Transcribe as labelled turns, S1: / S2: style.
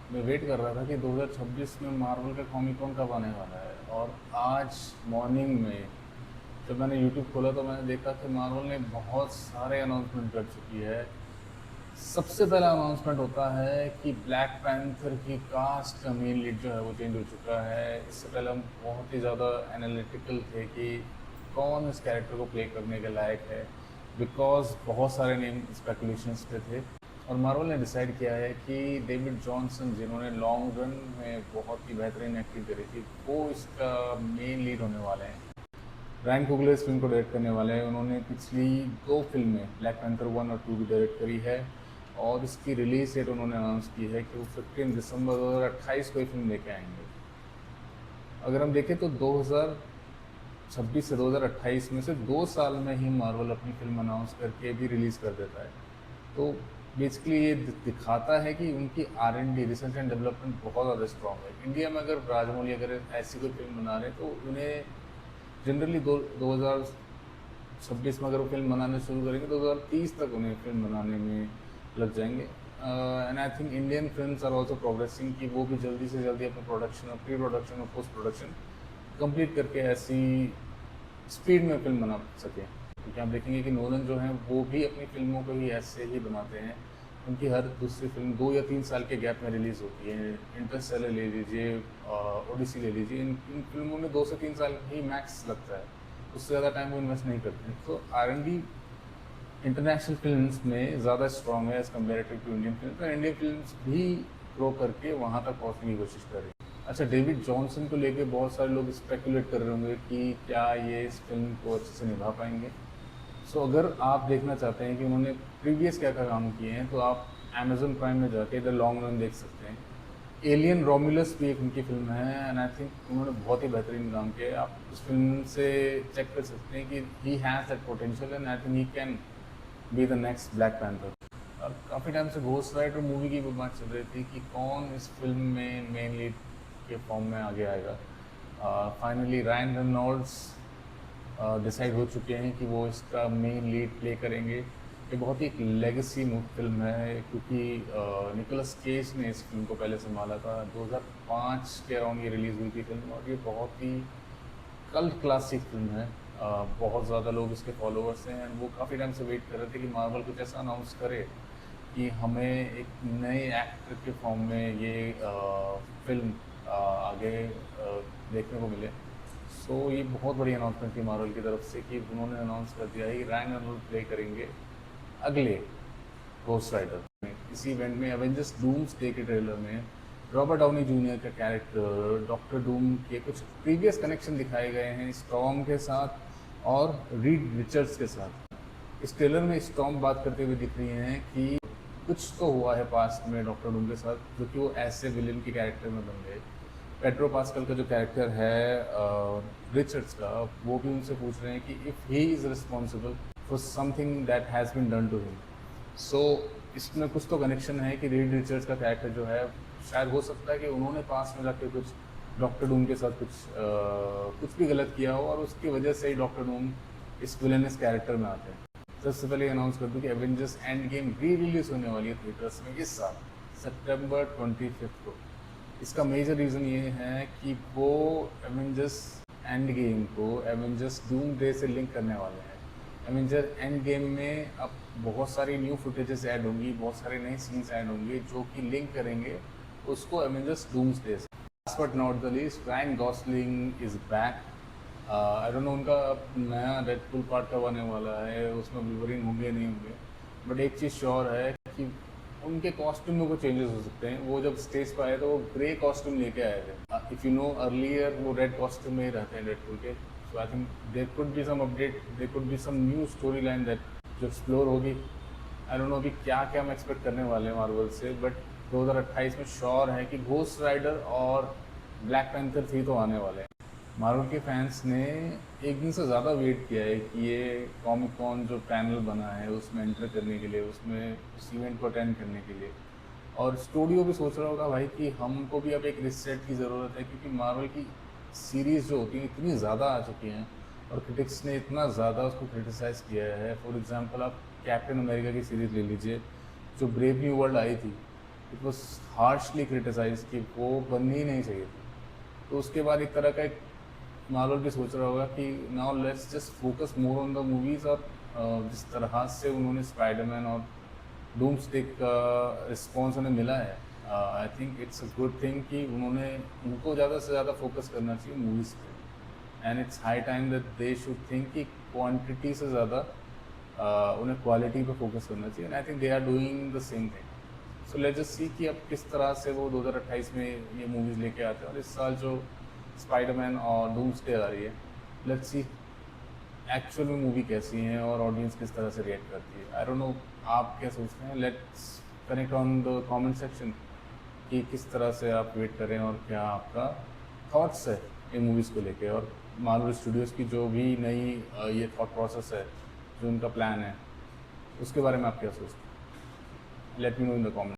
S1: मैं वेट कर रहा था कि 2026 में मार्वल का कॉमिक कॉन कब आने वाला है। और आज मॉर्निंग में जब मैंने यूट्यूब खोला तो मैंने देखा कि मार्वल ने बहुत सारे अनाउंसमेंट कर चुकी है। सबसे पहला अनाउंसमेंट होता है कि ब्लैक पैंथर की कास्ट का मेन लीड जो है वो चेंज हो चुका है। इससे पहले हम बहुत ही ज़्यादा एनालिटिकल थे कि कौन इस कैरेक्टर को प्ले करने के लायक है, बिकॉज बहुत सारे नेम स्पेकुलेशंस पे थे। और मार्वल ने डिसाइड किया है कि डेविड जॉनसन, जिन्होंने लॉन्ग रन में बहुत ही बेहतरीन एक्टिंग करी थी, वो इसका मेन लीड होने वाले हैं। रायन कुगलर इस फिल्म को डायरेक्ट करने वाले हैं। उन्होंने पिछली 2 फिल्में ब्लैक पैंथर 1 और 2 भी डायरेक्ट करी है। और इसकी रिलीज डेट उन्होंने अनाउंस की है कि वो 15 दिसंबर 2028 को ये फिल्म लेके आएंगे। अगर हम देखें तो 2026 से 2028 में से 2 साल में ही मार्वल अपनी फिल्म अनाउंस करके भी रिलीज़ कर देता है। तो बेसिकली ये दिखाता है कि उनकी R&D, रिसर्च एंड डेवलपमेंट, बहुत ज़्यादा स्ट्रॉन्ग है। इंडिया में अगर राजमौली अगर ऐसी कोई फिल्म बना रहे तो उन्हें जनरली 2026 में अगर वो फिल्म बनाना शुरू करेंगे तो 2030 तक उन्हें फिल्म बनाने में लग जाएंगे। And I think Indian films are also progressing कि वो भी जल्दी से जल्दी अपना प्रोडक्शन और प्री प्रोडक्शन और पोस्ट प्रोडक्शन कंप्लीट करके ऐसी स्पीड में फिल्म बना सकें। क्योंकि आप देखेंगे कि नोलन जो हैं वो भी अपनी फिल्मों को ही ऐसे ही बनाते हैं। उनकी हर दूसरी फिल्म 2 या 3 साल के गैप में रिलीज़ होती है। इंटरस्टेलर ले लीजिए, ओडिसी ले लीजिए, इन फिल्मों में 2 से 3 साल ही मैक्स लगता है। उससे ज़्यादा टाइम वो इन्वेस्ट नहीं करते हैं। तो R&D इंटरनेशनल फिल्म्स में ज़्यादा स्ट्रॉन्ग है as comparative to Indian film. तो इंडियन फिल्म्स भी ग्रो करके वहाँ तक पहुँचने की कोशिश कर रही हैं। अच्छा, डेविड जॉनसन को लेके बहुत सारे लोग स्पेकुलेट कर रहे होंगे कि क्या ये इस फिल्म को अच्छे से निभा पाएंगे। सो अगर आप देखना चाहते हैं कि उन्होंने प्रीवियस क्या क्या काम किए हैं तो आप अमेजोन प्राइम में जाके द लॉन्ग रन देख सकते हैं। एलियन रोमुलस भी एक उनकी फिल्म है एंड आई थिंक उन्होंने बहुत ही बेहतरीन काम किया है। आप उस फिल्म से चेक कर सकते हैं कि he has that potential and I think he can be the next black panther. काफ़ी टाइम से घोस्ट राइडर मूवी की भी बात चल रही थी कि कौन इस फिल्म में मेन लीड के फॉर्म में आगे आएगा। फाइनली रायन रेनॉल्ड्स डिसाइड हो चुके हैं कि वो इसका मेन लीड प्ले करेंगे। ये बहुत ही एक लेगेसी फिल्म है क्योंकि निकोलस केज ने इस फिल्म को पहले संभाला था। 2005 के अराउंड ये रिलीज़ हुई थी फिल्म और ये बहुत ही कल्ट क्लासिक फिल्म है। बहुत ज़्यादा लोग इसके फॉलोअर्स हैं एंड वो काफ़ी टाइम से वेट कर रहे थे कि मार्वल कुछ ऐसा अनाउंस करे कि हमें एक नए एक्टर के फॉर्म में ये फिल्म आगे देखने को मिले। सो ये बहुत बड़ी अनाउंसमेंट थी मार्वल की तरफ से कि उन्होंने अनाउंस कर दिया है कि रायन रेनॉल्ड्स प्ले करेंगे अगले घोस्ट राइडर में। इसी इवेंट में एवेंजर्स डूम्सडे के ट्रेलर में रॉबर्ट डाउनी जूनियर का कैरेक्टर डॉक्टर डूम के कुछ प्रीवियस कनेक्शन दिखाए गए हैं स्टॉर्म के साथ और रीड रिचर्ड्स के साथ। इस ट्रेलर में स्टॉर्म बात करते हुए दिख रही हैं कि कुछ तो हुआ है पास्ट में डॉक्टर डूम के साथ जो कि वो ऐसे विलेन के कैरेक्टर में बन गए। पेड्रो पास्कल का जो कैरेक्टर है रिचर्ड्स का, वो भी उनसे पूछ रहे हैं कि if he is responsible for something that has been done to him. So इसमें कुछ तो कनेक्शन है कि रीड रिचर्ड्स का कैरेक्टर जो है शायद हो सकता है कि उन्होंने पास में जाके कुछ डॉक्टर डूम के साथ कुछ भी गलत किया हो और उसकी वजह से ही डॉक्टर डूम इस विलेनस कैरेक्टर में आते हैं। सबसे पहले अनाउंस कर दूं कि Avengers end game re release होने वाली है थिएटर्स में इस साल सितंबर 25 को। इसका मेजर रीज़न ये है कि वो एवेंजर्स एंड गेम को एवेंजर्स डूम डे से लिंक करने वाले हैं। एवेंजर एंड गेम में अब बहुत सारी न्यू फुटेजेस ऐड होंगी, बहुत सारे नए सीन्स ऐड होंगे जो कि लिंक करेंगे उसको एवेंजर्स डूम्सडे से। Last but not the least, Ryan Gosling is back. I don't know उनका नया डेडपूल पार्ट कब आने वाला है, उसमें वुल्वरीन होंगे नहीं होंगे, बट एक चीज़ श्योर है कि उनके कॉस्ट्यूम में कुछ चेंजेस हो सकते हैं। वो जब स्टेज पर आए तो वो ग्रे कॉस्ट्यूम लेके आए थे। इफ़ यू नो अर्लियर वो रेड कॉस्ट्यूम में ही रहते हैं डेडपूल के। So I think there could be some update, there could be some new story line that जो एक्सप्लोर होगी। आई डोंट नो अभी क्या क्या हम एक्सपेक्ट करने वाले हैं मार्वल से, बट 2028 में श्योर है कि घोस्ट राइडर और ब्लैक पैंथर 3 तो आने वाले हैं। मार्वल के फैंस ने एक दिन से ज़्यादा वेट किया है कि ये कॉमिक कॉन जो पैनल बना है उसमें एंटर करने के लिए, उसमें उस इवेंट को अटेंड करने के लिए। और स्टूडियो भी सोच रहा होगा भाई कि हमको भी अब एक रिसेट की ज़रूरत है क्योंकि मार्वल की सीरीज़ जो होती हैं इतनी ज़्यादा आ चुकी हैं और क्रिटिक्स ने इतना ज़्यादा उसको क्रिटिसाइज़ किया है। फॉर एग्ज़ाम्पल आप कैप्टन अमेरिका की सीरीज़ ले लीजिए जो ब्रेव न्यू वर्ल्ड आई थी। इट वॉज हार्शली क्रिटिसाइज कि वो बननी ही नहीं चाहिए थी। तो उसके बाद एक तरह का एक मार्वल भी सोच रहा होगा कि now let's just focus more on the movies. और जिस तरह से उन्होंने स्पाइडरमैन और डूम्सडे का रिस्पॉन्स उन्हें मिला है, I think it's a good thing कि उनको ज़्यादा से ज़्यादा फोकस करना चाहिए मूवीज़ पे। And it's high time that they should think कि क्वांटिटी से ज़्यादा उन्हें क्वालिटी पे फोकस करना चाहिए। And I think they are doing the same thing. So let's just see कि अब किस तरह से वो 2028 में ये मूवीज़ लेके आते हैं। और इस साल जो स्पाइडरमैन और डूम्सडे आ रही है, लेट्स सी एक्चुअल में मूवी कैसी है और ऑडियंस किस तरह से रिएक्ट करती है। आई डोंट नो, आप क्या सोचते हैं? Let's connect on the comment section कि किस तरह से आप वेट करें और क्या आपका थॉट्स है इन मूवीज़ को लेके। और मार्वल स्टूडियोज़ की जो भी नई ये थॉट प्रोसेस है, जो उनका प्लान है, उसके बारे में आप क्या सोचते हैं? Let me know in the comment.